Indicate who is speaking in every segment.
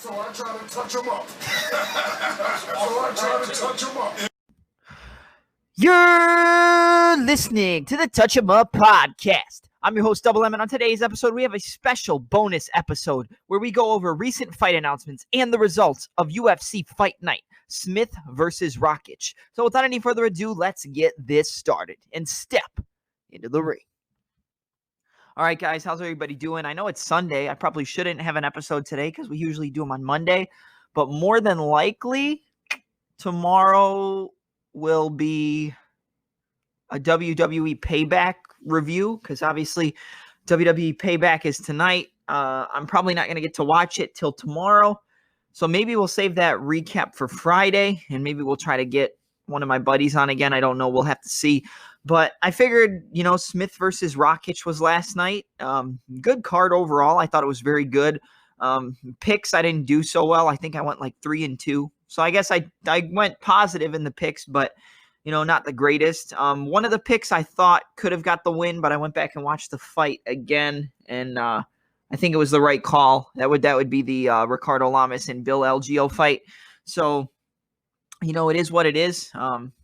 Speaker 1: So I try to touch him up.
Speaker 2: You're listening to the Touch 'em Up podcast. I'm your host, Double M, and on today's episode, we have a special bonus episode where we go over recent fight announcements and the results of UFC Fight Night, Smith versus Rakic. So without any further ado, let's get this started and step into the ring. All right, guys, how's everybody doing? I know it's Sunday. I probably shouldn't have an episode today because we usually do them on Monday, but more than likely, tomorrow will be a WWE Payback review because obviously WWE Payback is tonight. I'm probably not going to get to watch it till tomorrow. So maybe we'll save that recap for Friday and maybe we'll try to get one of my buddies on again. I don't know. We'll have to see. But I figured, Smith versus Rakic was last night. Good card overall. I thought it was very good. Picks, I didn't do so well. I think I went like 3-2. So I guess I went positive in the picks, but not the greatest. One of the picks I thought could have got the win, but I went back and watched the fight again, and I think it was the right call. That would be the Ricardo Lamas and Bill Algeo fight. So, it is what it is.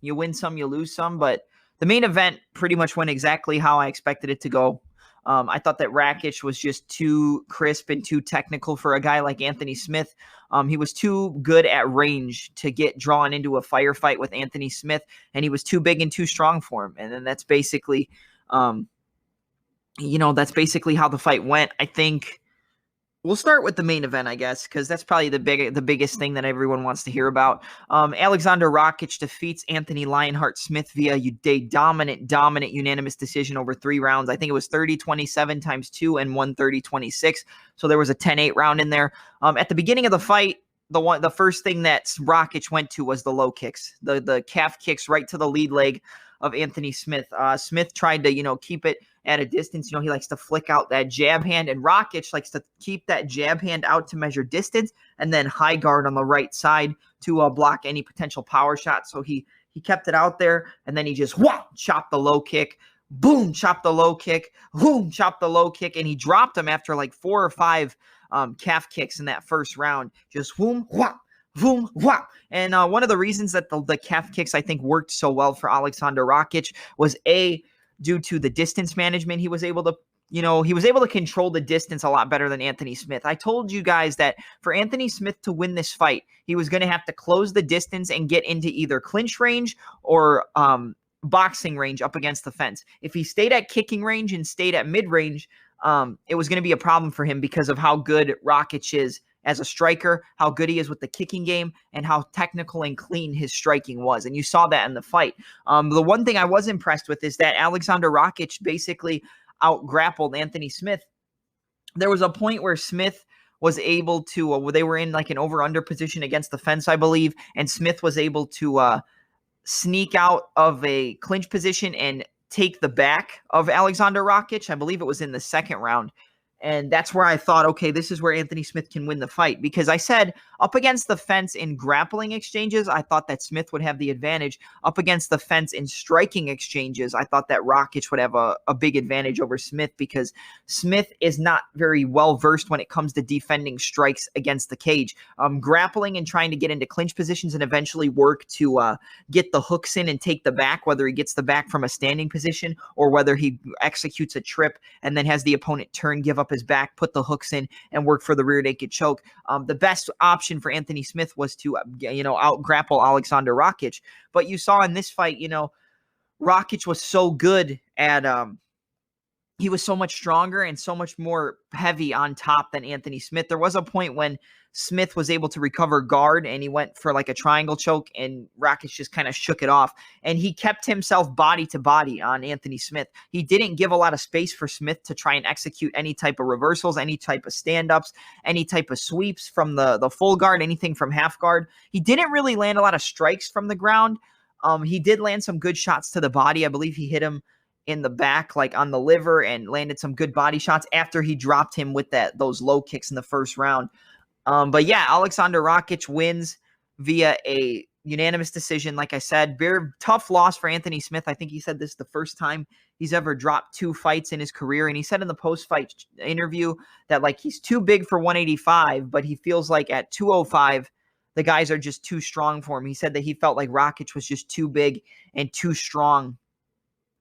Speaker 2: You win some, you lose some, but the main event pretty much went exactly how I expected it to go. I thought that Rakic was just too crisp and too technical for a guy like Anthony Smith. He was too good at range to get drawn into a firefight with Anthony Smith, and he was too big and too strong for him. And then that's basically, how the fight went. I think we'll start with the main event, I guess, because that's probably the biggest thing that everyone wants to hear about. Aleksandr Rakic defeats Anthony Lionheart Smith via a dominant unanimous decision over 3 rounds. I think it was 30-27 times 2 and 130-26. So there was a 10-8 round in there. At the beginning of the fight, the first thing that Rakic went to was the low kicks, the calf kicks right to the lead leg of Anthony Smith. Smith tried to, keep it at a distance. He likes to flick out that jab hand, and Rakic likes to keep that jab hand out to measure distance and then high guard on the right side to block any potential power shot. So he kept it out there, and then he just chopped the low kick, boom, chopped the low kick, boom, chopped the low kick, and he dropped him after like 4 or 5 calf kicks in that first round. Just boom, whop. Boom, whop. And one of the reasons that the calf kicks, I think, worked so well for Aleksandr Rakic was due to the distance management. He was able to control the distance a lot better than Anthony Smith. I told you guys that for Anthony Smith to win this fight, he was going to have to close the distance and get into either clinch range or boxing range up against the fence. If he stayed at kicking range and stayed at mid-range, it was going to be a problem for him because of how good Rakic is as a striker, how good he is with the kicking game, and how technical and clean his striking was. And you saw that in the fight. The one thing I was impressed with is that Aleksandr Rakic basically out-grappled Anthony Smith. There was a point where Smith was able to, they were in like an over-under position against the fence, I believe, and Smith was able to sneak out of a clinch position and take the back of Aleksandr Rakic. I believe it was in the second round. And that's where I thought, okay, this is where Anthony Smith can win the fight. Because I said up against the fence in grappling exchanges, I thought that Smith would have the advantage. Up against the fence in striking exchanges, I thought that Rakic would have a big advantage over Smith because Smith is not very well versed when it comes to defending strikes against the cage. Grappling and trying to get into clinch positions and eventually work to get the hooks in and take the back, whether he gets the back from a standing position or whether he executes a trip and then has the opponent turn, give up his back, put the hooks in, and work for the rear naked choke. The best option for Anthony Smith was to, out grapple Aleksandr Rakic. But you saw in this fight, Rakic was so good at, he was so much stronger and so much more heavy on top than Anthony Smith. There was a point when Smith was able to recover guard and he went for like a triangle choke and Rakic just kind of shook it off. And he kept himself body to body on Anthony Smith. He didn't give a lot of space for Smith to try and execute any type of reversals, any type of stand-ups, any type of sweeps from the full guard, anything from half guard. He didn't really land a lot of strikes from the ground. He did land some good shots to the body. I believe he hit him in the back, like on the liver, and landed some good body shots after he dropped him with those low kicks in the first round. But yeah, Aleksandr Rakic wins via a unanimous decision. Like I said, very tough loss for Anthony Smith. I think he said this the first time he's ever dropped 2 fights in his career. And he said in the post-fight interview that like he's too big for 185, but he feels like at 205, the guys are just too strong for him. He said that he felt like Rakic was just too big and too strong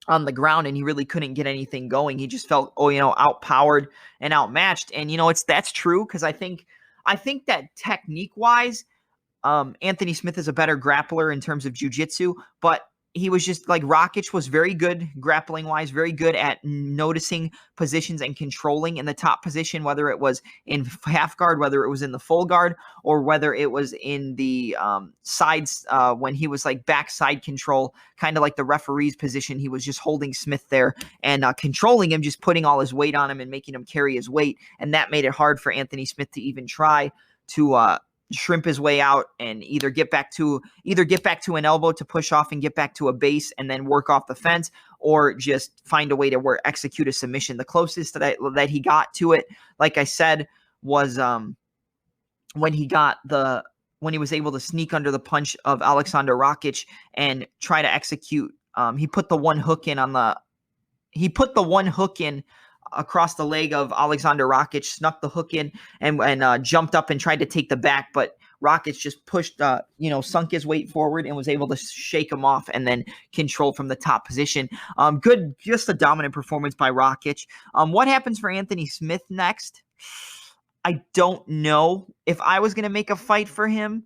Speaker 2: on the ground, and he really couldn't get anything going. He just felt, outpowered and outmatched. And, that's true, because I think that technique-wise, Anthony Smith is a better grappler in terms of jiu-jitsu, but he was just like Rakic was very good grappling wise, very good at noticing positions and controlling in the top position, whether it was in half guard, whether it was in the full guard, or whether it was in the sides when he was like backside control, kind of like the referee's position. He was just holding Smith there and controlling him, just putting all his weight on him and making him carry his weight. And that made it hard for Anthony Smith to even try to shrimp his way out and either get back to an elbow to push off and get back to a base and then work off the fence, or just find a way to execute a submission. The closest that he got to it, like I said, was when he was able to sneak under the punch of Aleksandr Rakic and try to execute. He put the one hook in across the leg of Aleksandr Rakic, snuck the hook in and jumped up and tried to take the back, but Rakic just pushed, sunk his weight forward and was able to shake him off and then control from the top position. Good, just a dominant performance by Rakic. What happens for Anthony Smith next? I don't know. If I was going to make a fight for him,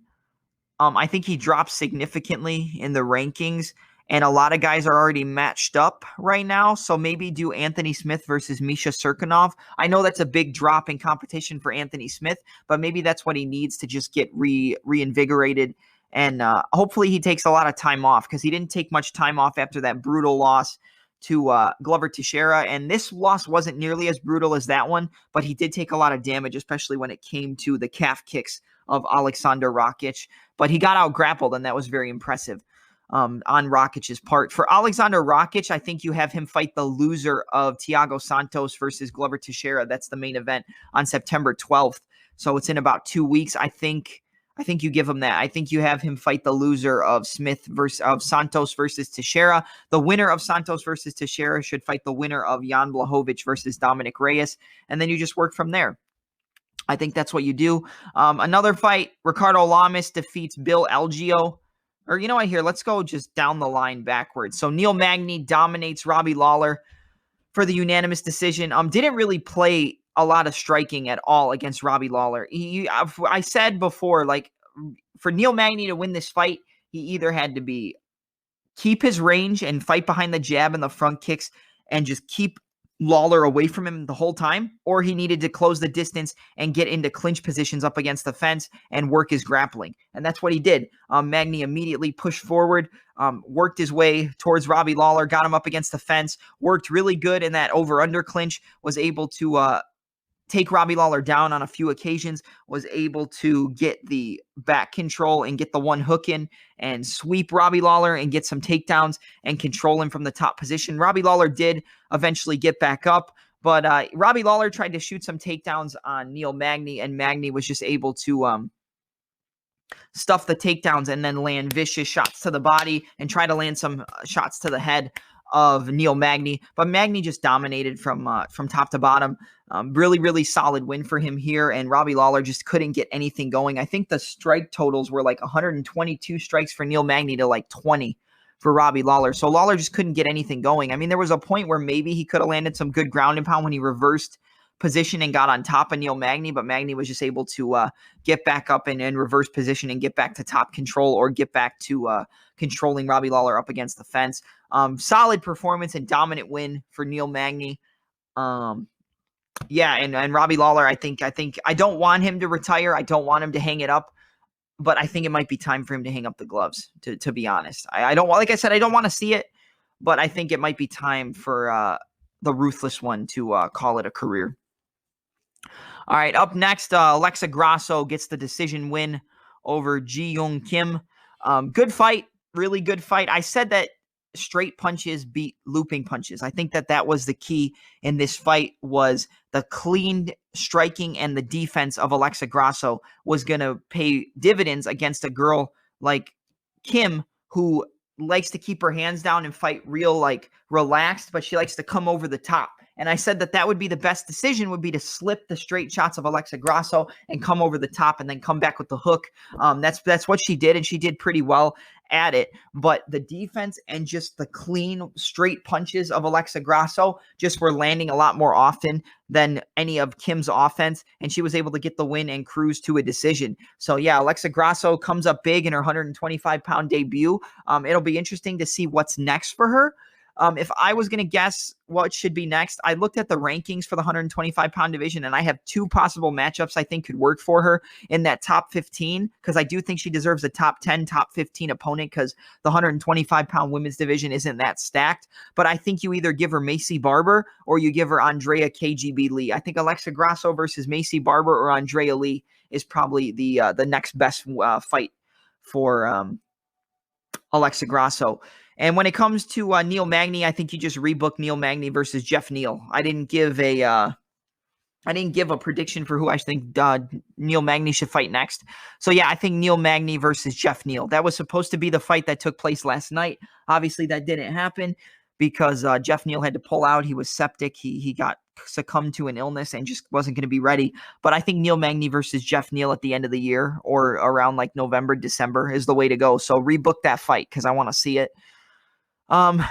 Speaker 2: I think he drops significantly in the rankings. And a lot of guys are already matched up right now. So maybe do Anthony Smith versus Misha Cirkunov. I know that's a big drop in competition for Anthony Smith, but maybe that's what he needs to just get reinvigorated. And hopefully he takes a lot of time off, because he didn't take much time off after that brutal loss to Glover Teixeira. And this loss wasn't nearly as brutal as that one, but he did take a lot of damage, especially when it came to the calf kicks of Aleksandr Rakic. But he got out grappled, and that was very impressive. On Rakic's part. For Aleksandr Rakic, I think you have him fight the loser of Thiago Santos versus Glover Teixeira. That's the main event on September 12th. So it's in about 2 weeks. I think you give him that. I think you have him fight the loser of Santos versus Teixeira. The winner of Santos versus Teixeira should fight the winner of Jan Blachowicz versus Dominic Reyes. And then you just work from there. I think that's what you do. Another fight, Ricardo Lamas defeats Bill Algeo. Or, let's go just down the line backwards. So Neil Magny dominates Robbie Lawler for the unanimous decision. Didn't really play a lot of striking at all against Robbie Lawler. I said before, like, for Neil Magny to win this fight, he either had to keep his range and fight behind the jab and the front kicks and just keep Lawler away from him the whole time, or he needed to close the distance and get into clinch positions up against the fence and work his grappling. And that's what he did. Magny immediately pushed forward, worked his way towards Robbie Lawler, got him up against the fence, worked really good in that over-under clinch, was able to take Robbie Lawler down on a few occasions, was able to get the back control and get the one hook in and sweep Robbie Lawler and get some takedowns and control him from the top position. Robbie Lawler did eventually get back up, but Robbie Lawler tried to shoot some takedowns on Neil Magny, and Magny was just able to stuff the takedowns and then land vicious shots to the body and try to land some shots to the head of Neil Magny. But Magny just dominated from top to bottom. Really, really solid win for him here, and Robbie Lawler just couldn't get anything going. I think the strike totals were like 122 strikes for Neil Magny to like 20 for Robbie Lawler. So Lawler just couldn't get anything going. I mean, there was a point where maybe he could have landed some good ground and pound when he reversed position and got on top of Neil Magny, but Magny was just able to get back up and reverse position and get back to top control, or get back to controlling Robbie Lawler up against the fence. Solid performance and dominant win for Neil Magny. Yeah, and Robbie Lawler, I think I don't want him to retire. I don't want him to hang it up, but I think it might be time for him to hang up the gloves, to be honest. I don't, like I said, I don't want to see it, but I think it might be time for the ruthless one to call it a career. All right, up next, Alexa Grasso gets the decision win over Ji Young Kim. Good fight, really good fight. I said that straight punches beat looping punches. I think that was the key in this fight, was the clean striking and the defense of Alexa Grasso was going to pay dividends against a girl like Kim, who likes to keep her hands down and fight real, like, relaxed, but she likes to come over the top. And I said that would be the best decision, would be to slip the straight shots of Alexa Grasso and come over the top and then come back with the hook. That's what she did, and she did pretty well at it. But the defense and just the clean, straight punches of Alexa Grasso just were landing a lot more often than any of Kim's offense, and she was able to get the win and cruise to a decision. So yeah, Alexa Grasso comes up big in her 125-pound debut. It'll be interesting to see what's next for her. If I was going to guess what should be next, I looked at the rankings for the 125-pound division, and I have two possible matchups I think could work for her in that top 15, because I do think she deserves a top 10, top 15 opponent, because the 125-pound women's division isn't that stacked. But I think you either give her Macy Barber or you give her Andrea KGB Lee. I think Alexa Grasso versus Macy Barber or Andrea Lee is probably the next best fight for Alexa Grasso. And when it comes to Neil Magny, I think you just rebook Neil Magny versus Jeff Neal. I didn't give a prediction for who I think Neil Magny should fight next. So yeah, I think Neil Magny versus Jeff Neal. That was supposed to be the fight that took place last night. Obviously, that didn't happen because Jeff Neal had to pull out. He was septic. He got succumbed to an illness and just wasn't going to be ready. But I think Neil Magny versus Jeff Neal at the end of the year or around like November, December is the way to go. So rebook that fight because I want to see it.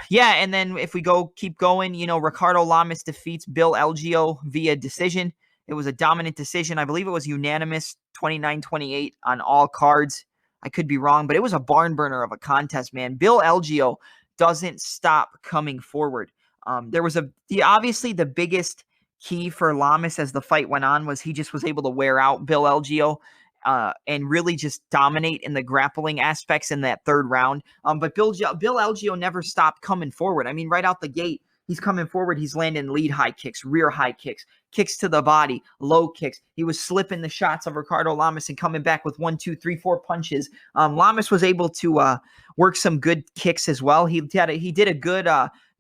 Speaker 2: Yeah, and then if we keep going, Ricardo Lamas defeats Bill Algeo via decision. It was a dominant decision. I believe it was unanimous, 29-28 on all cards. I could be wrong, but it was a barn burner of a contest, man. Bill Algeo doesn't stop coming forward. There was obviously the biggest key for Lamas as the fight went on was he just was able to wear out Bill Algeo. And really just dominate in the grappling aspects in that third round. But Bill Algeo never stopped coming forward. I mean, right out the gate, he's coming forward. He's landing lead high kicks, rear high kicks, kicks to the body, low kicks. He was slipping the shots of Ricardo Lamas and coming back with 1, 2, 3, 4 punches. Lamas was able to work some good kicks as well. He did a good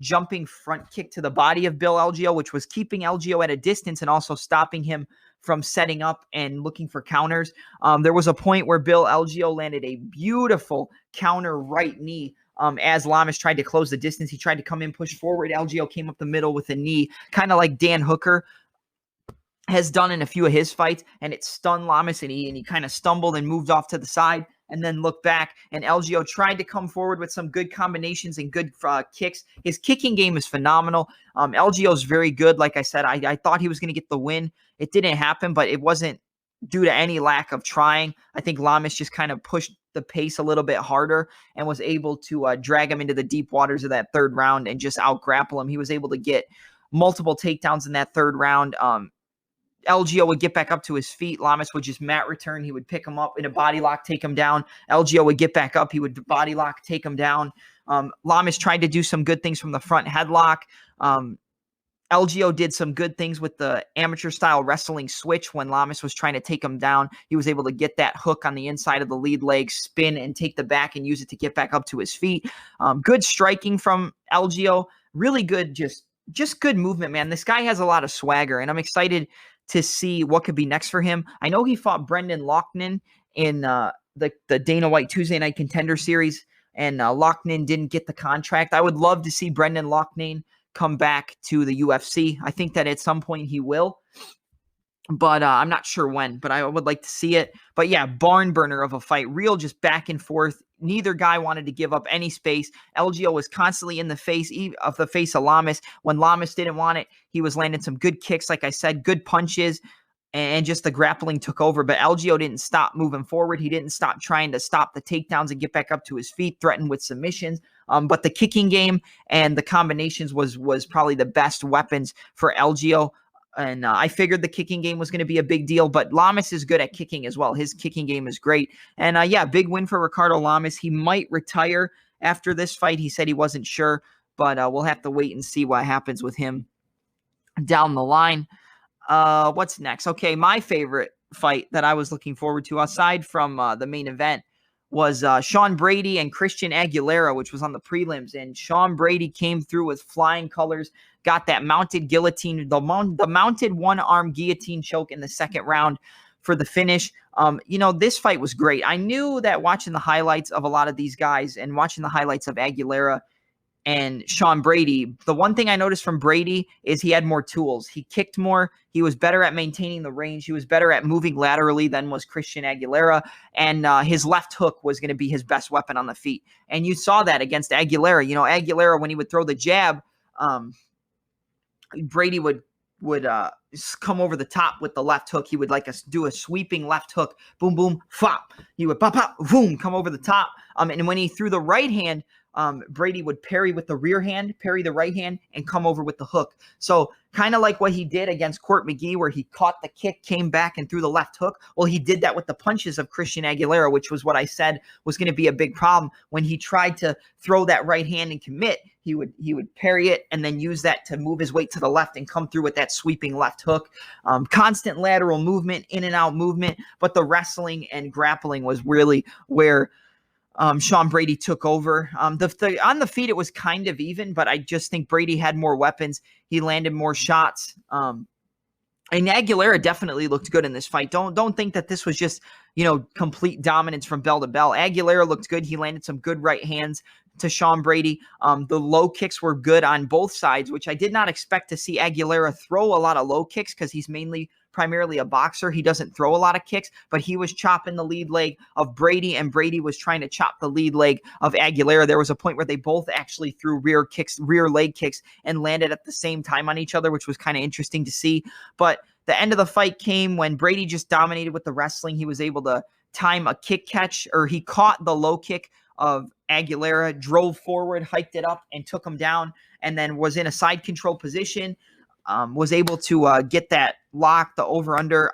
Speaker 2: jumping front kick to the body of Bill Algeo, which was keeping Algeo at a distance and also stopping him from setting up and looking for counters. There was a point where Bill Algeo landed a beautiful counter right knee as Lamas tried to close the distance. He tried to come in, push forward. Algeo came up the middle with a knee, kind of like Dan Hooker has done in a few of his fights, and it stunned Lamas, and he kind of stumbled and moved off to the side and then looked back, and Algeo tried to come forward with some good combinations and good kicks. His kicking game is phenomenal. Algeo is very good. Like I said, I thought he was going to get the win. It didn't happen, but it wasn't due to any lack of trying. I think Lamas just kind of pushed the pace a little bit harder and was able to drag him into the deep waters of that third round and just out-grapple him. He was able to get multiple takedowns in that third round. Algeo would get back up to his feet. Lamas would just mat return. He would pick him up in a body lock, take him down. Algeo would get back up. He would body lock, take him down. Lamas tried to do some good things from the front headlock. Algeo did some good things with the amateur style wrestling switch when Lamas was trying to take him down. He was able to get that hook on the inside of the lead leg, spin and take the back and use it to get back up to his feet. Good striking from Algeo. Really good, just good movement, man. This guy has a lot of swagger, and I'm excited to see what could be next for him. I know he fought Brendan Loughnane in the Dana White Tuesday Night Contender Series, and Loughnane didn't get the contract. I would love to see Brendan Loughnane come back to the UFC. I think that at some point he will, but I'm not sure when, but I would like to see it. But yeah, barn burner of a fight, real just back and forth. Neither guy wanted to give up any space. Algeo was constantly in the face of Lamas. When Lamas didn't want it, he was landing some good kicks, like I said, good punches, and just the grappling took over. But Algeo didn't stop moving forward. He didn't stop trying to stop the takedowns and get back up to his feet, threaten with submissions. But the kicking game and the combinations was probably the best weapons for Algeo. And I figured the kicking game was going to be a big deal, but Lamas is good at kicking as well. His kicking game is great. And yeah, big win for Ricardo Lamas. He might retire after this fight. He said he wasn't sure, but we'll have to wait and see what happens with him down the line. What's next? Okay, my favorite fight that I was looking forward to, aside from the main event, was Sean Brady and Christian Aguilera, which was on the prelims. And Sean Brady came through with flying colors, got that mounted guillotine, the mounted one-arm guillotine choke in the second round for the finish. This fight was great. I knew that watching the highlights of a lot of these guys and watching the highlights of Aguilera and Sean Brady, the one thing I noticed from Brady is he had more tools. He kicked more. He was better at maintaining the range. He was better at moving laterally than was Christian Aguilera. And his left hook was going to be his best weapon on the feet. And you saw that against Aguilera. Aguilera, when he would throw the jab, Brady would come over the top with the left hook. He would do a sweeping left hook, boom, boom, flop. He would pop, pop, boom, come over the top. And when he threw the right hand, Brady would parry with the rear hand, parry the right hand, and come over with the hook. So kind of like what he did against Court McGee, where he caught the kick, came back, and threw the left hook. Well, he did that with the punches of Christian Aguilera, which was what I said was going to be a big problem. When he tried to throw that right hand and commit, he would parry it and then use that to move his weight to the left and come through with that sweeping left hook. Constant lateral movement, in and out movement, but the wrestling and grappling was really where Sean Brady took over. On the feet, it was kind of even, but I just think Brady had more weapons. He landed more shots. And Aguilera definitely looked good in this fight. Don't think that this was just, complete dominance from bell to bell. Aguilera looked good. He landed some good right hands to Sean Brady. The low kicks were good on both sides, which I did not expect to see Aguilera throw a lot of low kicks because he's primarily a boxer. He doesn't throw a lot of kicks, but he was chopping the lead leg of Brady, and Brady was trying to chop the lead leg of Aguilera. There was a point where they both actually threw rear leg kicks and landed at the same time on each other, which was kind of interesting to see. But the end of the fight came when Brady just dominated with the wrestling. He was able to time a kick catch, or he caught the low kick of Aguilera, drove forward, hiked it up, and took him down, and then was in a side control position. Was able to get that lock, the over-under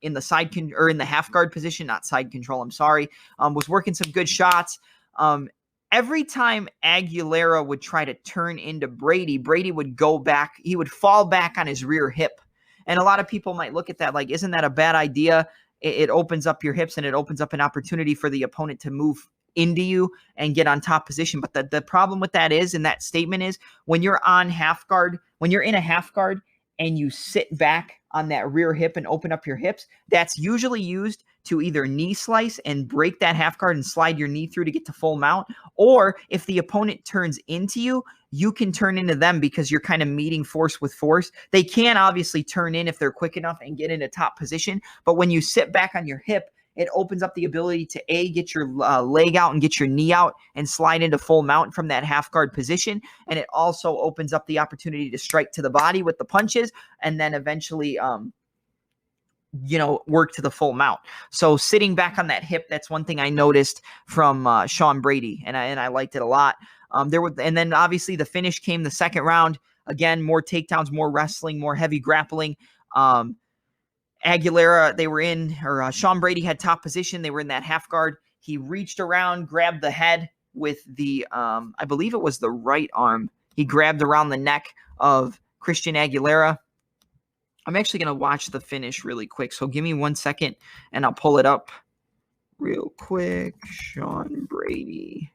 Speaker 2: in the half guard position, not side control, I'm sorry. Was working some good shots. Every time Aguilera would try to turn into Brady, Brady would go back. He would fall back on his rear hip. And a lot of people might look at that like, isn't that a bad idea? It opens up your hips and it opens up an opportunity for the opponent to move into you and get on top position. But the problem with that is, and that statement is, when you're in a half guard and you sit back on that rear hip and open up your hips, that's usually used to either knee slice and break that half guard and slide your knee through to get to full mount. Or if the opponent turns into you, you can turn into them because you're kind of meeting force with force. They can obviously turn in if they're quick enough and get into top position. But when you sit back on your hip, it opens up the ability to get your leg out and get your knee out and slide into full mount from that half guard position. And it also opens up the opportunity to strike to the body with the punches and then eventually, work to the full mount. So sitting back on that hip, that's one thing I noticed from Sean Brady, and I liked it a lot. And then obviously the finish came the second round. Again, more takedowns, more wrestling, more heavy grappling. Aguilera, Sean Brady had top position. They were in that half guard. He reached around, grabbed the head with the, I believe it was the right arm. He grabbed around the neck of Christian Aguilera. I'm actually going to watch the finish really quick. So give me 1 second and I'll pull it up real quick. Sean Brady.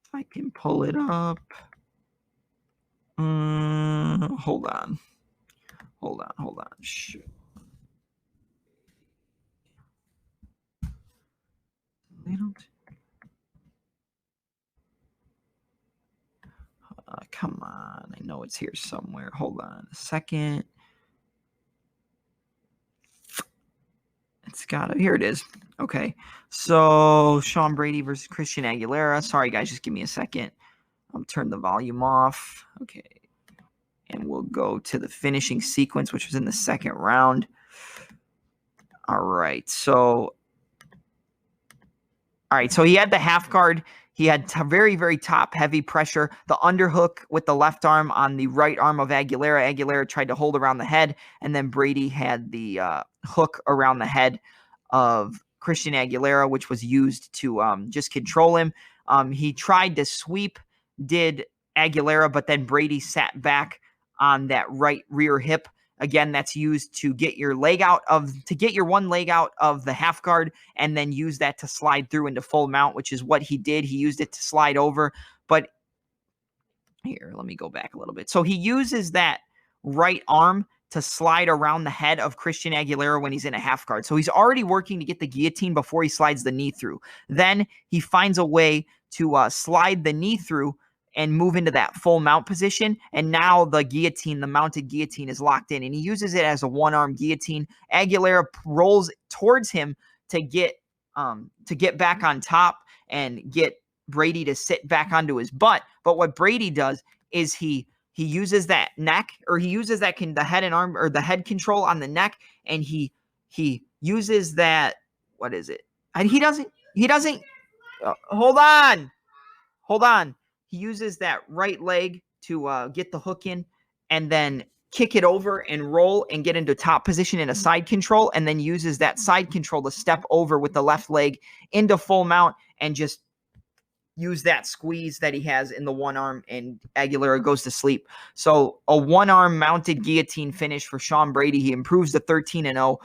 Speaker 2: If I can pull it up. Hold on. Shoot. They don't. Come on. I know it's here somewhere. Hold on a second. Here it is. Okay. So Sean Brady versus Christian Aguilera. Sorry, guys. Just give me a second. I'll turn the volume off. Okay. And we'll go to the finishing sequence, which was in the second round. All right. So he had the half guard. He had very, very top heavy pressure. The underhook with the left arm on the right arm of Aguilera. Aguilera tried to hold around the head, and then Brady had the hook around the head of Christian Aguilera, which was used to just control him. He tried to sweep, did Aguilera, but then Brady sat back on that right rear hip. Again, that's used to get your one leg out of the half guard and then use that to slide through into full mount, which is what he did. He used it to slide over. But here, let me go back a little bit. So he uses that right arm to slide around the head of Christian Aguilera when he's in a half guard. So he's already working to get the guillotine before he slides the knee through. Then he finds a way to slide the knee through and move into that full mount position. And now the guillotine, the mounted guillotine, is locked in, and he uses it as a one-arm guillotine. Aguilera rolls towards him to get back on top and get Brady to sit back onto his butt. But what Brady does is he uses that neck, or he uses that the head and arm, or the head control on the neck, and he uses that, what is it? And he doesn't hold on. He uses that right leg to get the hook in, and then kick it over and roll and get into top position in a side control, and then uses that side control to step over with the left leg into full mount and just use that squeeze that he has in the one arm, and Aguilera goes to sleep. So a one-arm mounted guillotine finish for Sean Brady. He improves to 13-0.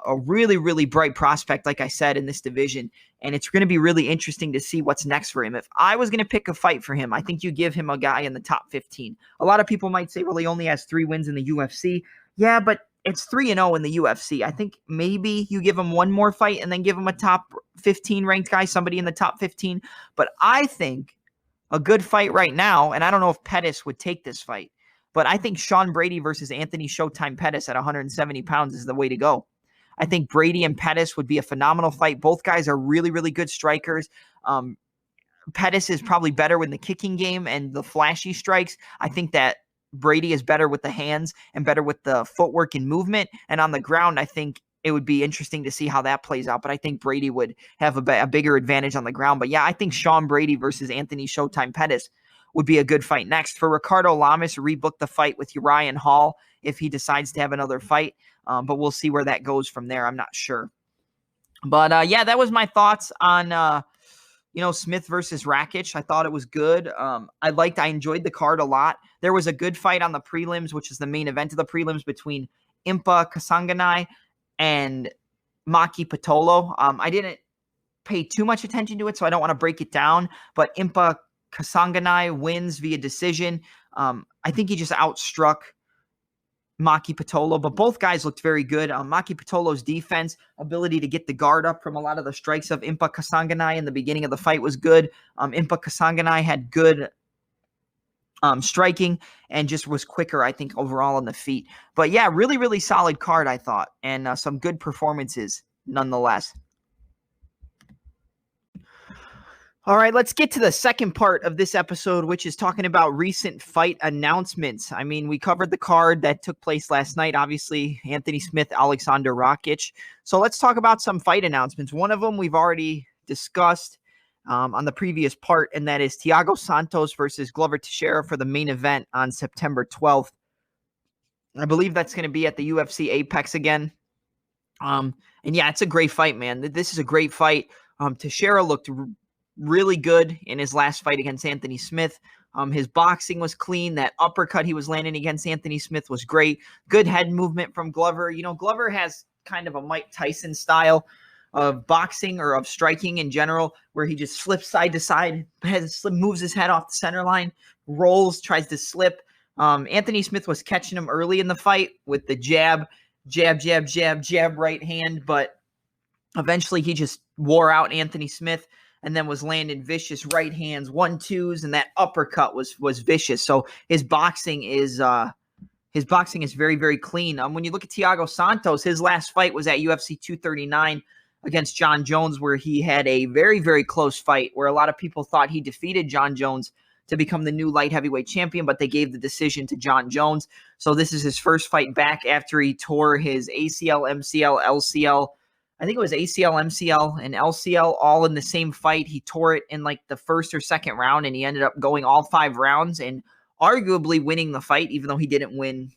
Speaker 2: A really, really bright prospect, like I said, in this division. And it's going to be really interesting to see what's next for him. If I was going to pick a fight for him, I think you give him a guy in the top 15. A lot of people might say, well, he only has 3 wins in the UFC. Yeah, but it's 3-0 in the UFC. I think maybe you give him one more fight and then give him a top 15 ranked guy, somebody in the top 15. But I think a good fight right now, and I don't know if Pettis would take this fight, but I think Sean Brady versus Anthony Showtime Pettis at 170 pounds is the way to go. I think Brady and Pettis would be a phenomenal fight. Both guys are really, really good strikers. Pettis is probably better with the kicking game and the flashy strikes. I think that Brady is better with the hands and better with the footwork and movement. And on the ground, I think it would be interesting to see how that plays out. But I think Brady would have a bigger advantage on the ground. But yeah, I think Sean Brady versus Anthony Showtime Pettis would be a good fight next. For Ricardo Lamas, rebook the fight with Uriah Hall if he decides to have another fight. But we'll see where that goes from there. I'm not sure. But yeah, that was my thoughts on Smith versus Rakic. I thought it was good. I enjoyed the card a lot. There was a good fight on the prelims, which is the main event of the prelims, between Impa Kasanganay and Maki Pitolo. I didn't pay too much attention to it, so I don't want to break it down. But Impa Kasanganay wins via decision. I think he just outstruck Maki Pitolo, but both guys looked very good. Maki Pitolo's defense, ability to get the guard up from a lot of the strikes of Impa Kasanganay in the beginning of the fight was good. Impa Kasanganay had good striking and just was quicker, I think, overall on the feet. But yeah, really, really solid card, I thought, and some good performances nonetheless. All right, let's get to the second part of this episode, which is talking about recent fight announcements. I mean, we covered the card that took place last night, obviously, Anthony Smith, Aleksandr Rakic. So let's talk about some fight announcements. One of them we've already discussed on the previous part, and that is Thiago Santos versus Glover Teixeira for the main event on September 12th. I believe that's going to be at the UFC Apex again. And yeah, it's a great fight, man. This is a great fight. Teixeira looked really good in his last fight against Anthony Smith. His boxing was clean. That uppercut he was landing against Anthony Smith was great. Good head movement from Glover. You know, Glover has kind of a Mike Tyson style of boxing, or of striking in general, where he just flips side to side, moves his head off the center line, rolls, tries to slip. Anthony Smith was catching him early in the fight with the jab, right hand, but eventually he just wore out Anthony Smith, and then was landing vicious right hands, 1-2s, and that uppercut was vicious. So his boxing is very, very clean. When you look at Thiago Santos, his last fight was at UFC 239 against John Jones, where he had a very, very close fight, where a lot of people thought he defeated John Jones to become the new light heavyweight champion, but they gave the decision to John Jones. So this is his first fight back after he tore his ACL, MCL, LCL. I think it was ACL, MCL, and LCL all in the same fight. He tore it in like the first or second round, and he ended up going all 5 rounds and arguably winning the fight, even though he didn't win,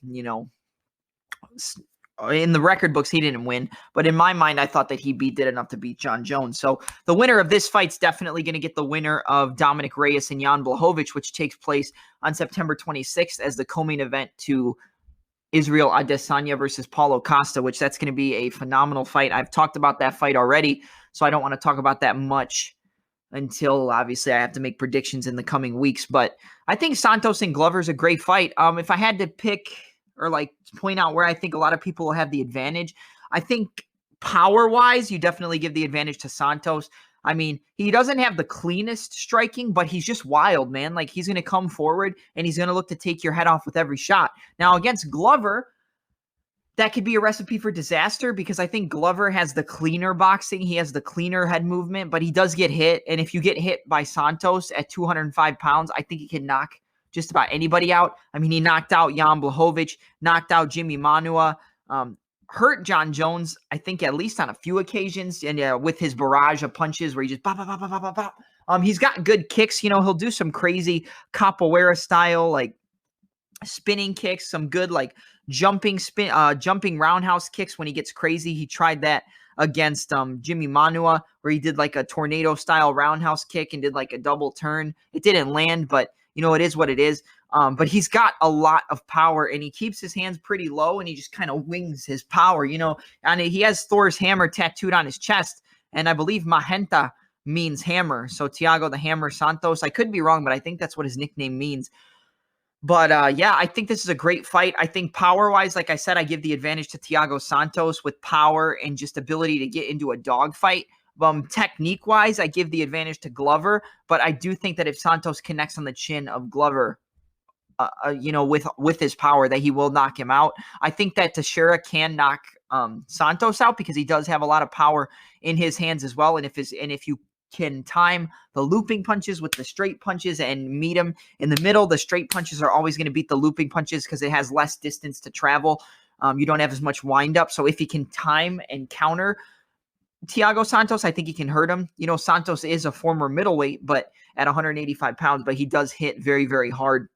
Speaker 2: in the record books, he didn't win. But in my mind, I thought that he did enough to beat John Jones. So the winner of this fight's definitely going to get the winner of Dominic Reyes and Jan Blachowicz, which takes place on September 26th as the co-main event to Israel Adesanya versus Paulo Costa, which that's going to be a phenomenal fight. I've talked about that fight already, so I don't want to talk about that much until, obviously, I have to make predictions in the coming weeks. But I think Santos and Glover is a great fight. If I had to pick or like point out where I think a lot of people will have the advantage. I think power-wise, you definitely give the advantage to Santos. I mean, he doesn't have the cleanest striking, but he's just wild, man. Like, he's going to come forward, and he's going to look to take your head off with every shot. Now, against Glover, that could be a recipe for disaster because I think Glover has the cleaner boxing. He has the cleaner head movement, but he does get hit. And if you get hit by Santos at 205 pounds, I think he can knock just about anybody out. I mean, he knocked out Jan Blachowicz, knocked out Jimmy Manua, hurt John Jones, I think at least on a few occasions, and with his barrage of punches where he just bop, bop, bop, bop, bop, bop. He's got good kicks. You know, he'll do some crazy capoeira style, like spinning kicks, some good like jumping roundhouse kicks when he gets crazy. He tried that against Jimmy Manua where he did like a tornado style roundhouse kick and did like a double turn. It didn't land, but you know, it is what it is. But he's got a lot of power and he keeps his hands pretty low and he just kind of wings his power, you know, and he has Thor's hammer tattooed on his chest. And I believe Magenta means hammer. So Thiago the Hammer Santos, I could be wrong, but I think that's what his nickname means. But yeah, I think this is a great fight. I think power-wise, like I said, I give the advantage to Thiago Santos with power and just ability to get into a dogfight. Technique-wise, I give the advantage to Glover, but I do think that if Santos connects on the chin of Glover, you know, with his power, that he will knock him out. I think that Teixeira can knock Santos out because he does have a lot of power in his hands as well. And if you can time the looping punches with the straight punches and meet him in the middle, the straight punches are always going to beat the looping punches because it has less distance to travel. You don't have as much wind up. So if he can time and counter Thiago Santos, I think he can hurt him. You know, Santos is a former middleweight, but at 185 pounds, but he does hit very, very hard.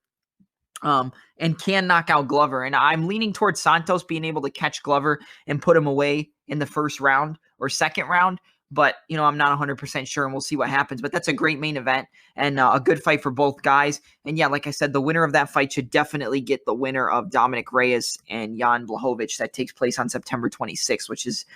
Speaker 2: And can knock out Glover. And I'm leaning towards Santos being able to catch Glover and put him away in the first round or second round. But, you know, I'm not 100% sure, and we'll see what happens. But that's a great main event and a good fight for both guys. And, yeah, like I said, the winner of that fight should definitely get the winner of Dominic Reyes and Jan Blachowicz. That takes place on September 26th, which is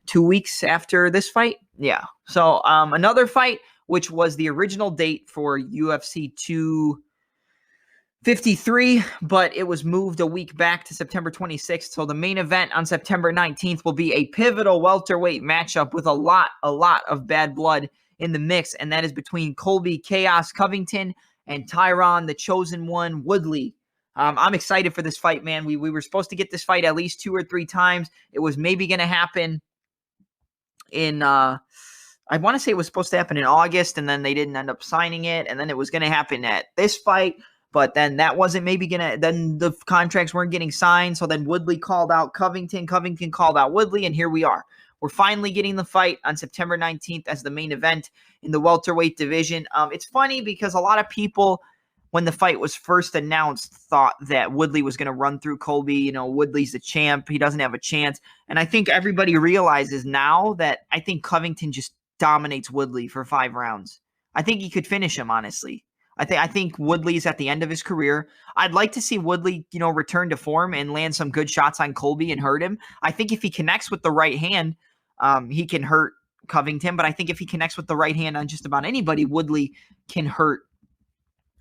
Speaker 2: 2 weeks after this fight. Yeah. So another fight, which was the original date for UFC 253, but it was moved a week back to September 26th. So the main event on September 19th will be a pivotal welterweight matchup with a lot of bad blood in the mix, and that is between Colby Chaos Covington and Tyron, the Chosen One, Woodley. I'm excited for this fight, man. We were supposed to get this fight at least 2 or 3 times. It was maybe going to happen in I want to say it was supposed to happen in August, and then they didn't end up signing it, and then it was going to happen at this fight. But then that wasn't maybe going to – then the contracts weren't getting signed. So then Woodley called out Covington. Covington called out Woodley, and here we are. We're finally getting the fight on September 19th as the main event in the welterweight division. It's funny because a lot of people, when the fight was first announced, thought that Woodley was going to run through Colby. You know, Woodley's the champ. He doesn't have a chance. And I think everybody realizes now that I think Covington just dominates Woodley for 5 rounds. I think he could finish him, honestly. I think Woodley's at the end of his career. I'd like to see Woodley, you know, return to form and land some good shots on Colby and hurt him. I think if he connects with the right hand, he can hurt Covington. But I think if he connects with the right hand on just about anybody, Woodley can hurt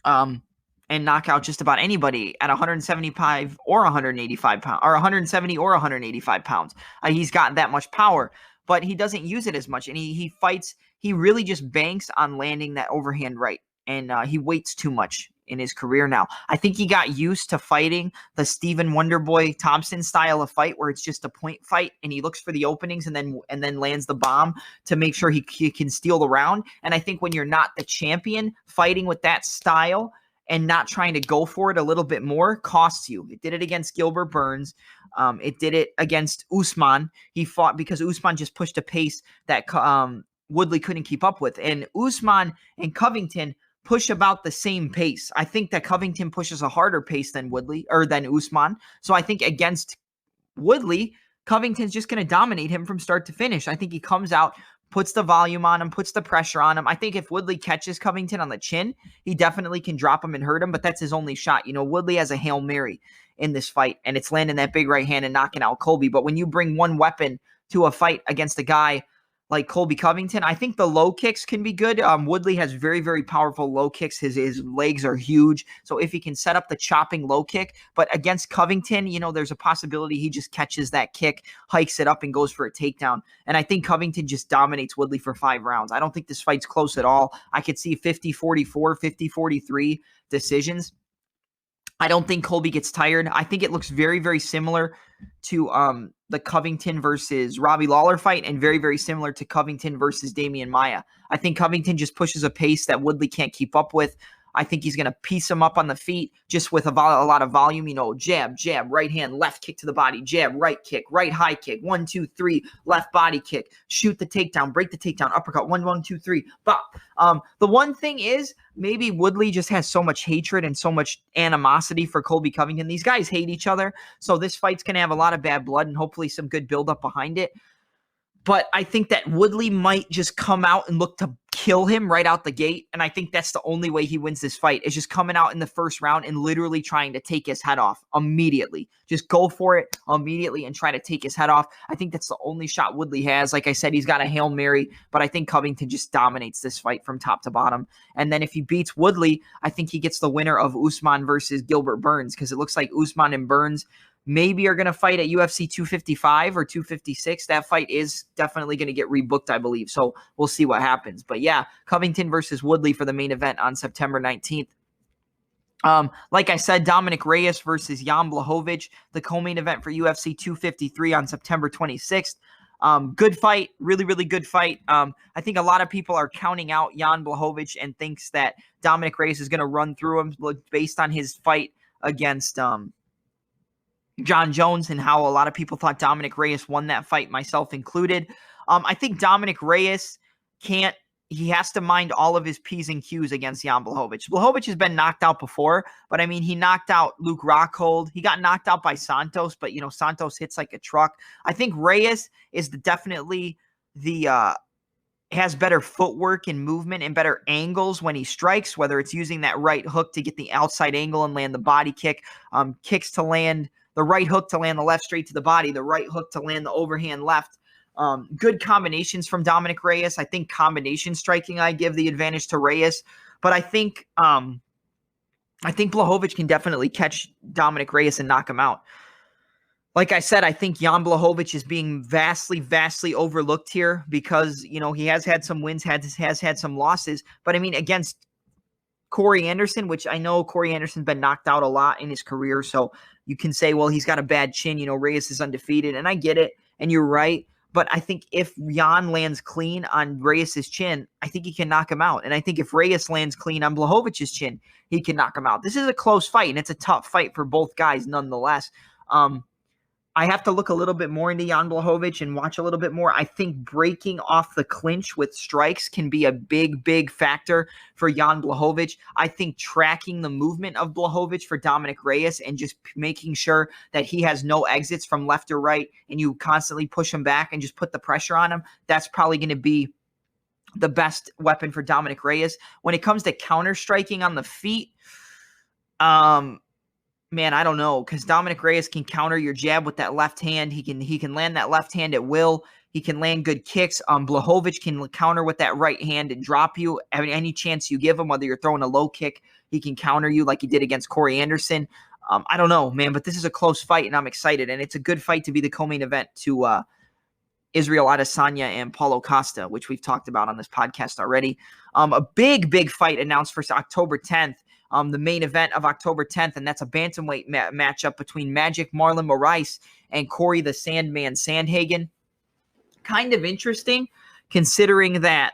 Speaker 2: and knock out just about anybody at 175 or 185 pounds, or 170 or 185 pounds. He's got that much power, but he doesn't use it as much. And he fights, he really just banks on landing that overhand right. And he waits too much in his career now. I think he got used to fighting the Stephen Wonderboy Thompson style of fight where it's just a point fight and he looks for the openings and then lands the bomb to make sure he can steal the round. And I think when you're not the champion, fighting with that style and not trying to go for it a little bit more costs you. It did it against Gilbert Burns. It did it against Usman. He fought because Usman just pushed a pace that Woodley couldn't keep up with. And Usman and Covington push about the same pace. I think that Covington pushes a harder pace than Woodley or than Usman. So I think against Woodley, Covington's just going to dominate him from start to finish. I think he comes out, puts the volume on him, puts the pressure on him. I think if Woodley catches Covington on the chin, he definitely can drop him and hurt him, but that's his only shot. You know, Woodley has a Hail Mary in this fight, and it's landing that big right hand and knocking out Colby. But when you bring one weapon to a fight against a guy like Colby Covington. I think the low kicks can be good. Woodley has very, very powerful low kicks. His legs are huge. So if he can set up the chopping low kick, but against Covington, there's a possibility he just catches that kick, hikes it up, and goes for a takedown. And I think Covington just dominates Woodley for 5 rounds. I don't think this fight's close at all. I could see 50-44, 50-43 decisions. I don't think Colby gets tired. I think it looks very, very similar to the Covington versus Robbie Lawler fight, and very, very similar to Covington versus Damian Maia. I think Covington just pushes a pace that Woodley can't keep up with. I think he's going to piece him up on the feet just with a lot of volume. Jab, jab, right hand, left kick to the body, jab, right kick, right high kick, 1, 2, 3, left body kick, shoot the takedown, break the takedown, uppercut, 1, 1, 2, 3, bop. The one thing is, maybe Woodley just has so much hatred and so much animosity for Colby Covington. These guys hate each other, so this fight's going to have a lot of bad blood and hopefully some good buildup behind it. But I think that Woodley might just come out and look to kill him right out the gate. And I think that's the only way he wins this fight, is just coming out in the first round and literally trying to take his head off immediately. Just go for it immediately and try to take his head off. I think that's the only shot Woodley has. Like I said, he's got a Hail Mary, but I think Covington just dominates this fight from top to bottom. And then if he beats Woodley, I think he gets the winner of Usman versus Gilbert Burns, because it looks like Usman and Burns maybe are going to fight at UFC 255 or 256. That fight is definitely going to get rebooked, I believe. So we'll see what happens. But yeah, Covington versus Woodley for the main event on September 19th. Like I said, Dominic Reyes versus Jan Blachowicz, the co-main event for UFC 253 on September 26th. Good fight, really, really good fight. I think a lot of people are counting out Jan Blachowicz and thinks that Dominic Reyes is going to run through him based on his fight against John Jones, and how a lot of people thought Dominic Reyes won that fight, myself included. I think Dominic Reyes he has to mind all of his P's and Q's against Jan Blachowicz. Blachowicz has been knocked out before, but I mean, he knocked out Luke Rockhold. He got knocked out by Santos, but Santos hits like a truck. I think Reyes is definitely has better footwork and movement and better angles when he strikes, whether it's using that right hook to get the outside angle and land the body kick, kicks to land the right hook to land the left straight to the body, the right hook to land the overhand left. Good combinations from Dominic Reyes. I think combination striking, I give the advantage to Reyes, but I think Blachowicz can definitely catch Dominic Reyes and knock him out. Like I said, I think Jan Blachowicz is being vastly, vastly overlooked here because, he has had some wins, has had some losses, but I mean, against Corey Anderson, which I know Corey Anderson's been knocked out a lot in his career, so you can say, well, he's got a bad chin, Reyes is undefeated, and I get it, and you're right, but I think if Jan lands clean on Reyes' chin, I think he can knock him out, and I think if Reyes lands clean on Blachowicz's chin, he can knock him out. This is a close fight, and it's a tough fight for both guys nonetheless. I have to look a little bit more into Jan Blachowicz and watch a little bit more. I think breaking off the clinch with strikes can be a big, big factor for Jan Blachowicz. I think tracking the movement of Blachowicz for Dominic Reyes and just making sure that he has no exits from left or right and you constantly push him back and just put the pressure on him, that's probably going to be the best weapon for Dominic Reyes. When it comes to counter striking on the feet, man, I don't know, because Dominic Reyes can counter your jab with that left hand. He can land that left hand at will. He can land good kicks. Blachowicz can counter with that right hand and drop you. Any chance you give him, whether you're throwing a low kick, he can counter you like he did against Corey Anderson. I don't know, man, but this is a close fight, and I'm excited. And it's a good fight to be the co-main event to Israel Adesanya and Paulo Costa, which we've talked about on this podcast already. A big, big fight announced for October 10th. The main event of October 10th, and that's a bantamweight matchup between Magic Marlon Moraes and Corey the Sandman Sandhagen. Kind of interesting, considering that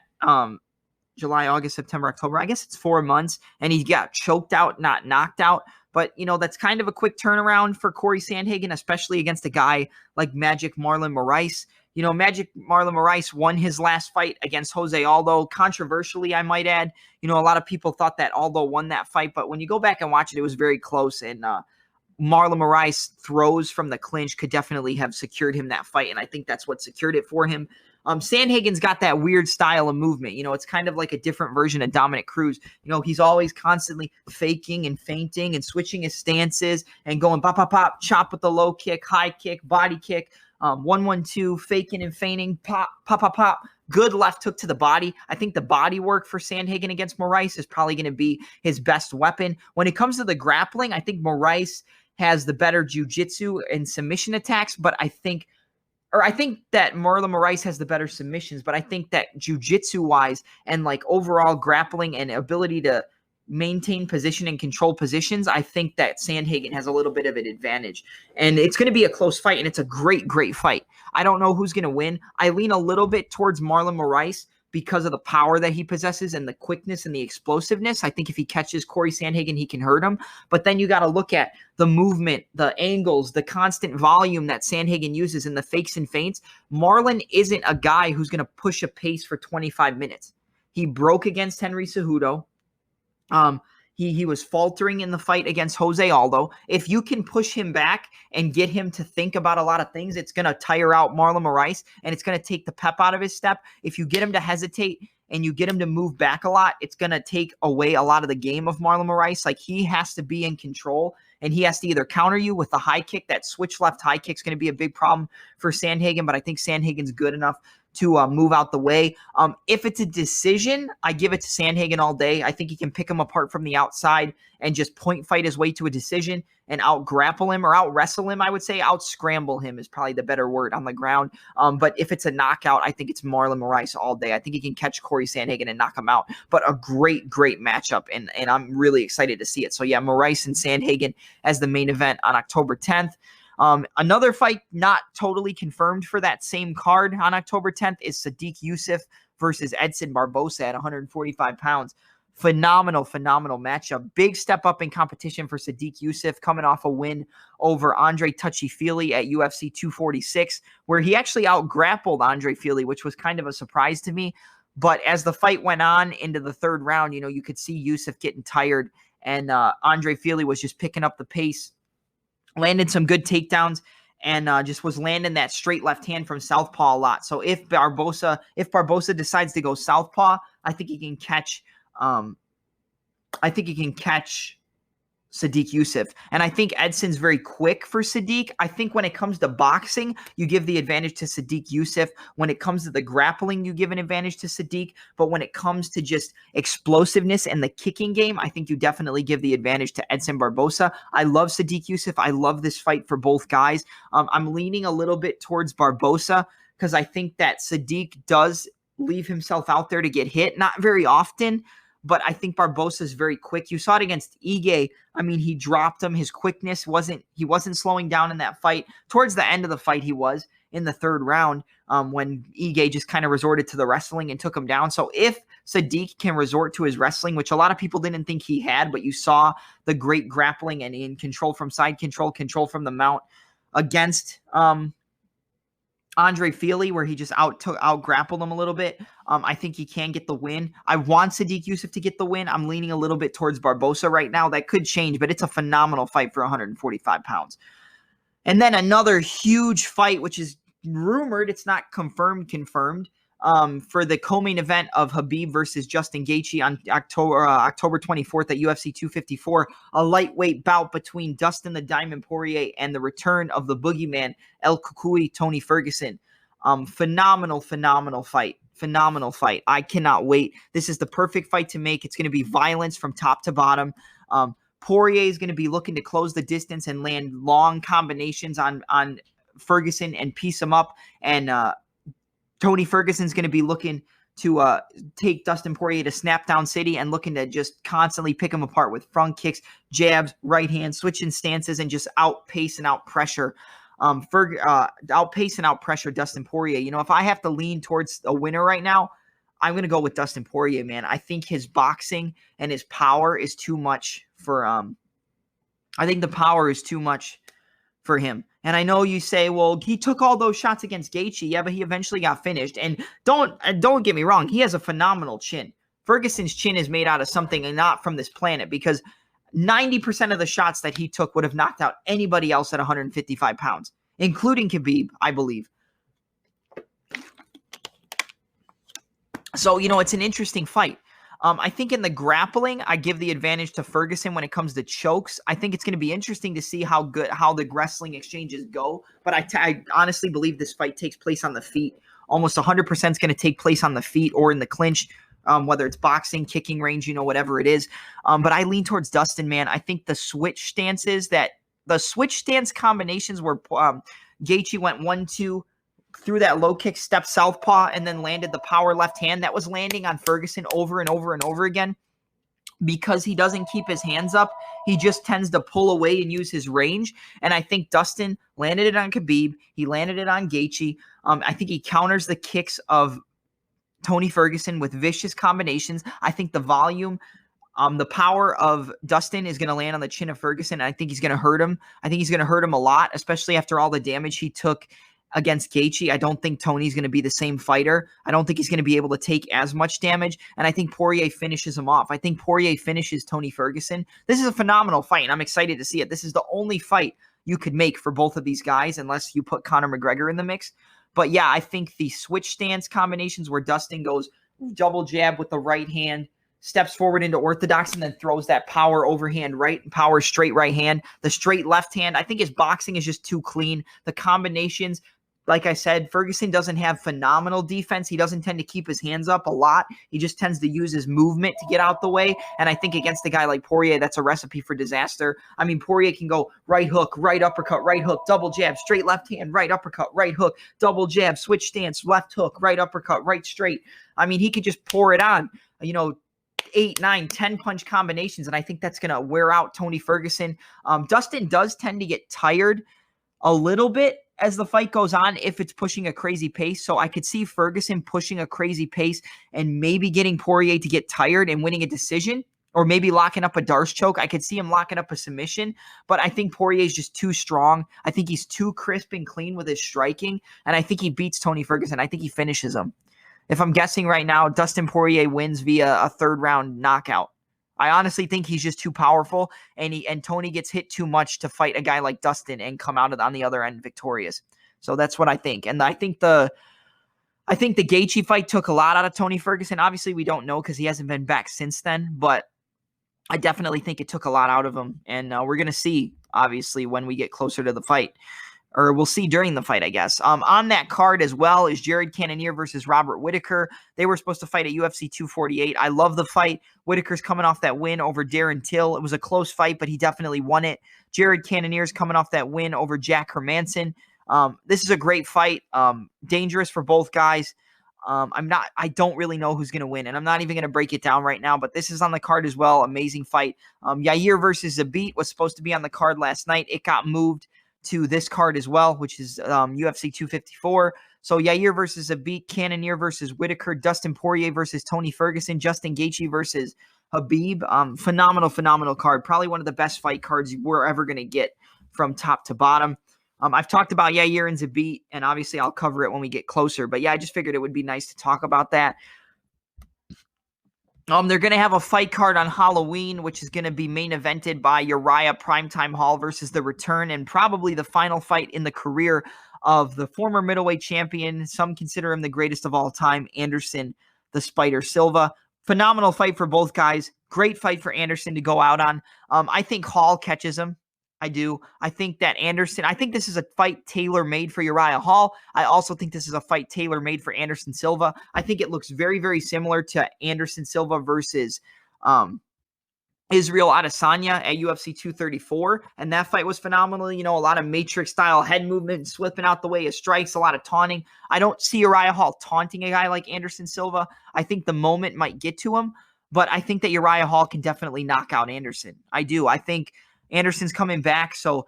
Speaker 2: July, August, September, October, I guess it's 4 months, and he got choked out, not knocked out. But, that's kind of a quick turnaround for Corey Sandhagen, especially against a guy like Magic Marlon Moraes. Magic Marlon Moraes won his last fight against Jose Aldo, controversially, I might add. A lot of people thought that Aldo won that fight, but when you go back and watch it, it was very close, and Marlon Moraes' throws from the clinch could definitely have secured him that fight, and I think that's what secured it for him. Sandhagen's got that weird style of movement. It's kind of like a different version of Dominic Cruz. He's always constantly faking and feinting and switching his stances and going pop, pop, pop, chop with the low kick, high kick, body kick. 1-1-2, faking and feigning, pop, pop, pop, pop. Good left hook to the body. I think the body work for Sandhagen against Moraes is probably going to be his best weapon. When it comes to the grappling, I think Moraes has the better jiu-jitsu and submission attacks, but I think that Marlon Moraes has the better submissions, but I think that jiu-jitsu-wise and like overall grappling and ability to maintain position and control positions, I think that Sandhagen has a little bit of an advantage. And it's going to be a close fight, and it's a great, great fight. I don't know who's going to win. I lean a little bit towards Marlon Moraes because of the power that he possesses and the quickness and the explosiveness. I think if he catches Corey Sandhagen, he can hurt him. But then you got to look at the movement, the angles, the constant volume that Sandhagen uses in the fakes and feints. Marlon isn't a guy who's going to push a pace for 25 minutes. He broke against Henry Cejudo. He was faltering in the fight against Jose Aldo. If you can push him back and get him to think about a lot of things, it's going to tire out Marlon Moraes, and it's going to take the pep out of his step. If you get him to hesitate and you get him to move back a lot, it's going to take away a lot of the game of Marlon Moraes. Like, he has to be in control, and he has to either counter you with the high kick. That switch left high kick is going to be a big problem for Sandhagen, but I think Sandhagen's good enough to move out the way. If it's a decision, I give it to Sandhagen all day. I think he can pick him apart from the outside and just point fight his way to a decision and out grapple him or out wrestle him. I would say out scramble him is probably the better word on the ground. But if it's a knockout, I think it's Marlon Moraes all day. I think he can catch Corey Sandhagen and knock him out. But a great, great matchup, and I'm really excited to see it. So yeah, Moraes and Sandhagen as the main event on October 10th. Another fight not totally confirmed for that same card on October 10th is Sodiq Yusuff versus Edson Barbosa at 145 pounds. Phenomenal, phenomenal matchup. Big step up in competition for Sodiq Yusuff, coming off a win over Andre Touchy-Feely at UFC 246, where he actually out-grappled Andre Feely, which was kind of a surprise to me. But as the fight went on into the third round, you could see Yusuff getting tired, and Andre Feely was just picking up the pace, landed some good takedowns, and just was landing that straight left hand from southpaw a lot. So if Barbosa decides to go southpaw, I think he can catch Sodiq Yusuff. And I think Edson's very quick for Sodiq. I think when it comes to boxing, you give the advantage to Sodiq Yusuff. When it comes to the grappling, you give an advantage to Sodiq. But when it comes to just explosiveness and the kicking game, I think you definitely give the advantage to Edson Barbosa. I love Sodiq Yusuff. I love this fight for both guys. I'm leaning a little bit towards Barbosa because I think that Sodiq does leave himself out there to get hit. Not very often, but I think Barbosa is very quick. You saw it against Ige. I mean, he dropped him. His quickness wasn't slowing down in that fight. Towards the end of the fight, he was in the third round when Ige just kind of resorted to the wrestling and took him down. So if Sodiq can resort to his wrestling, which a lot of people didn't think he had, but you saw the great grappling and in control from side control from the mount against Andre Feely, where he just out-grappled him a little bit. I think he can get the win. I want Sodiq Yusuff to get the win. I'm leaning a little bit towards Barbosa right now. That could change, but it's a phenomenal fight for 145 pounds. And then another huge fight, which is rumored, it's not confirmed, for the co-main event of Khabib versus Justin Gaethje on October 24th at UFC 254, a lightweight bout between Dustin the Diamond Poirier and the return of the boogeyman El Cucuy Tony Ferguson. Phenomenal fight. I cannot wait. This is the perfect fight to make. It's going to be violence from top to bottom. Poirier is going to be looking to close the distance and land long combinations on Ferguson and piece him up, and Tony Ferguson's going to be looking to take Dustin Poirier to Snapdown City and looking to just constantly pick him apart with front kicks, jabs, right hand, switching stances, and just outpace and outpressure. Outpace and outpressure Dustin Poirier. If I have to lean towards a winner right now, I'm going to go with Dustin Poirier, man. I think his boxing and his power is too much for I think the power is too much for him. And I know you say, well, he took all those shots against Gaethje. Yeah, but he eventually got finished. And don't get me wrong, he has a phenomenal chin. Ferguson's chin is made out of something and not from this planet, because 90% of the shots that he took would have knocked out anybody else at 155 pounds, including Khabib, I believe. So, it's an interesting fight. I think in the grappling, I give the advantage to Ferguson when it comes to chokes. I think it's going to be interesting to see how the wrestling exchanges go. But I honestly believe this fight takes place on the feet. Almost 100% is going to take place on the feet or in the clinch, whether it's boxing, kicking range, whatever it is. But I lean towards Dustin, man. I think the switch stance combinations where Gaethje went 1-2, threw that low kick, step southpaw, and then landed the power left hand that was landing on Ferguson over and over and over again. Because he doesn't keep his hands up, he just tends to pull away and use his range. And I think Dustin landed it on Khabib. He landed it on Gaethje. I think he counters the kicks of Tony Ferguson with vicious combinations. I think the volume, the power of Dustin is going to land on the chin of Ferguson. And I think he's going to hurt him. I think he's going to hurt him a lot, especially after all the damage he took against Gaethje. I don't think Tony's going to be the same fighter. I don't think he's going to be able to take as much damage. And I think Poirier finishes him off. I think Poirier finishes Tony Ferguson. This is a phenomenal fight, and I'm excited to see it. This is the only fight you could make for both of these guys unless you put Conor McGregor in the mix. But yeah, I think the switch stance combinations where Dustin goes double jab with the right hand, steps forward into orthodox, and then throws that power overhand right, power straight right hand, the straight left hand. I think his boxing is just too clean. The combinations, like I said, Ferguson doesn't have phenomenal defense. He doesn't tend to keep his hands up a lot. He just tends to use his movement to get out the way. And I think against a guy like Poirier, that's a recipe for disaster. I mean, Poirier can go right hook, right uppercut, right hook, double jab, straight left hand, right uppercut, right hook, double jab, switch stance, left hook, right uppercut, right straight. I mean, he could just pour it on, 8, 9, 10 punch combinations. And I think that's going to wear out Tony Ferguson. Dustin does tend to get tired a little bit as the fight goes on if it's pushing a crazy pace. So I could see Ferguson pushing a crazy pace and maybe getting Poirier to get tired and winning a decision, or maybe locking up a Darce choke. I could see him locking up a submission, but I think Poirier is just too strong. I think he's too crisp and clean with his striking, and I think he beats Tony Ferguson. I think he finishes him. If I'm guessing right now, Dustin Poirier wins via a third-round knockout. I honestly think he's just too powerful, and Tony gets hit too much to fight a guy like Dustin and come out on the other end victorious. So that's what I think. And I think the Gaethje fight took a lot out of Tony Ferguson. Obviously, we don't know because he hasn't been back since then, but I definitely think it took a lot out of him. And we're going to see, obviously, when we get closer to the fight. Or we'll see during the fight, I guess. On that card as well is Jared Cannonier versus Robert Whittaker. They were supposed to fight at UFC 248. I love the fight. Whittaker's coming off that win over Darren Till. It was a close fight, but he definitely won it. Jared Cannonier's coming off that win over Jack Hermanson. This is a great fight. Dangerous for both guys. I don't really know who's going to win, and I'm not even going to break it down right now, but this is on the card as well. Amazing fight. Yair versus Zabit was supposed to be on the card last night. It got moved to this card as well, which is UFC 254. So Yair versus Zabit, Cannonier versus Whittaker, Dustin Poirier versus Tony Ferguson, Justin Gaethje versus Habib. Phenomenal card. Probably one of the best fight cards we're ever going to get from top to bottom. I've talked about Yair and Zabit, and obviously I'll cover it when we get closer. But yeah, I just figured it would be nice to talk about that. They're going to have a fight card on Halloween, which is going to be main evented by Uriah Primetime Hall versus The Return, and probably the final fight in the career of the former middleweight champion. Some consider him the greatest of all time, Anderson the Spider Silva. Phenomenal fight for both guys. Great fight for Anderson to go out on. I think Hall catches him. I do. I think that I think this is a fight tailor-made for Uriah Hall. I also think this is a fight tailor-made for Anderson Silva. I think it looks very, very similar to Anderson Silva versus Israel Adesanya at UFC 234. And that fight was phenomenal. A lot of Matrix-style head movement, slipping out the way of strikes, a lot of taunting. I don't see Uriah Hall taunting a guy like Anderson Silva. I think the moment might get to him, but I think that Uriah Hall can definitely knock out Anderson. I do. I think Anderson's coming back, so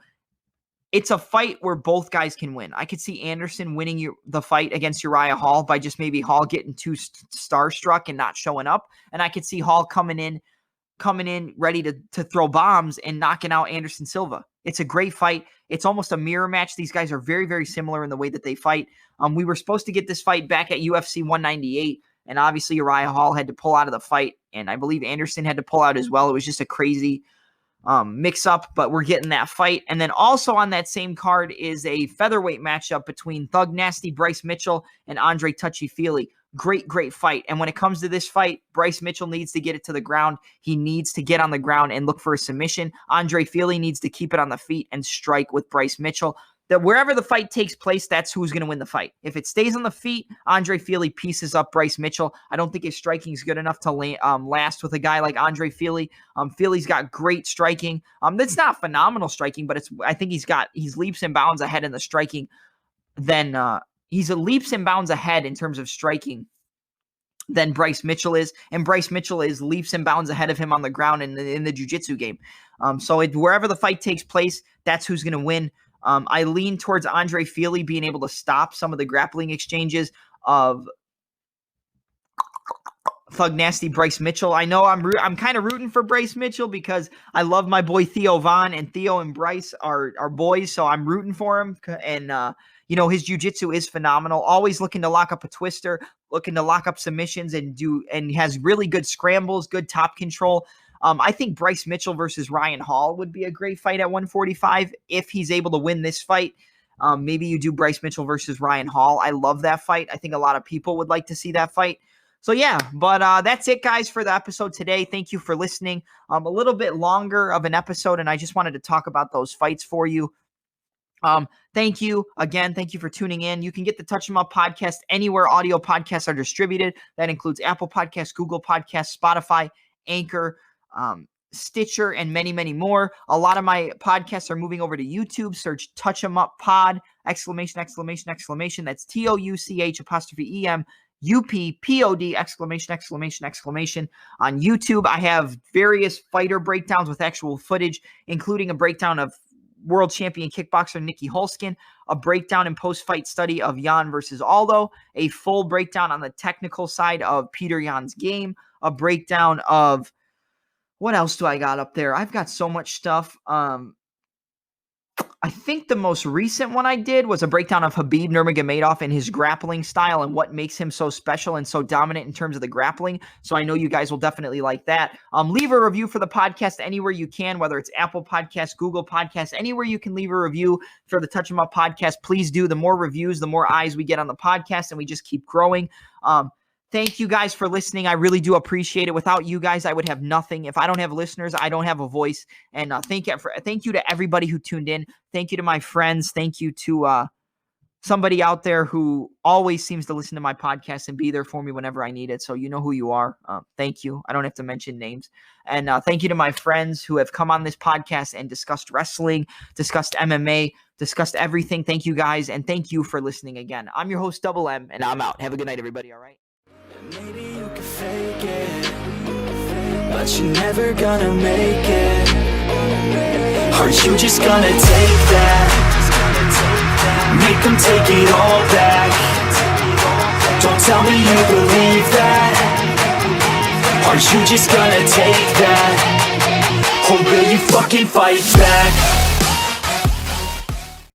Speaker 2: it's a fight where both guys can win. I could see Anderson winning the fight against Uriah Hall by just maybe Hall getting too starstruck and not showing up, and I could see Hall coming in ready to throw bombs and knocking out Anderson Silva. It's a great fight. It's almost a mirror match. These guys are very, very similar in the way that they fight. We were supposed to get this fight back at UFC 198, and obviously Uriah Hall had to pull out of the fight, and I believe Anderson had to pull out as well. It was just a crazy mix up, but we're getting that fight. And then also on that same card is a featherweight matchup between Thug Nasty Bryce Mitchell and Andre Touchy-Feely. great fight. And when it comes to this fight, Bryce Mitchell needs to get it to the ground. He needs to get on the ground and look for a submission. Andre Fili needs to keep it on the feet and strike with Bryce Mitchell. That wherever the fight takes place, that's who's going to win the fight. If it stays on the feet, Andre Fili pieces up Bryce Mitchell. I don't think his striking is good enough to last with a guy like Andre Fili. Fili's got great striking. That's not phenomenal striking, but I think he's leaps and bounds ahead in the striking. He's leaps and bounds ahead in terms of striking than Bryce Mitchell is, and Bryce Mitchell is leaps and bounds ahead of him on the ground in the jiu-jitsu game. So wherever the fight takes place, that's who's going to win. I lean towards Andre Fili being able to stop some of the grappling exchanges of Thug Nasty Bryce Mitchell. I know I'm kind of rooting for Bryce Mitchell because I love my boy Theo Von, and Theo and Bryce are boys, so I'm rooting for him. And his jiu-jitsu is phenomenal. Always looking to lock up a twister, looking to lock up submissions, and has really good scrambles, good top control. I think Bryce Mitchell versus Ryan Hall would be a great fight at 145 if he's able to win this fight. Maybe you do Bryce Mitchell versus Ryan Hall. I love that fight. I think a lot of people would like to see that fight. So yeah, but that's it, guys, for the episode today. Thank you for listening. A little bit longer of an episode, and I just wanted to talk about those fights for you. Thank you again. Thank you for tuning in. You can get the Touch 'Em Up podcast anywhere audio podcasts are distributed. That includes Apple Podcasts, Google Podcasts, Spotify, Anchor, Stitcher, and many, many more. A lot of my podcasts are moving over to YouTube. Search Touch 'Em Up Pod, ! That's TOUCH_EM UPPOD ! On YouTube, I have various fighter breakdowns with actual footage, including a breakdown of world champion kickboxer Nikki Holskin, a breakdown and post-fight study of Jan versus Aldo, a full breakdown on the technical side of Peter Yan's game, a breakdown of what else do I got up there? I've got so much stuff. I think the most recent one I did was a breakdown of Khabib Nurmagomedov and his grappling style and what makes him so special and so dominant in terms of the grappling. So I know you guys will definitely like that. Leave a review for the podcast anywhere you can, whether it's Apple Podcasts, Google Podcasts, anywhere you can leave a review for the Touch 'Em Up podcast. Please do. The more reviews, the more eyes we get on the podcast, and we just keep growing. Thank you guys for listening. I really do appreciate it. Without you guys, I would have nothing. If I don't have listeners, I don't have a voice. And thank you to everybody who tuned in. Thank you to my friends. Thank you to somebody out there who always seems to listen to my podcast and be there for me whenever I need it. So you know who you are. Thank you. I don't have to mention names. And thank you to my friends who have come on this podcast and discussed wrestling, discussed MMA, discussed everything. Thank you guys. And thank you for listening again. I'm your host, Double M, and I'm out. Have a good night, everybody. All right.
Speaker 1: Maybe you can fake it, but you're never gonna make it. Are you just gonna take that? Make them take it all back. Don't tell me you believe that. Are you just gonna take that? Or will you fucking fight back?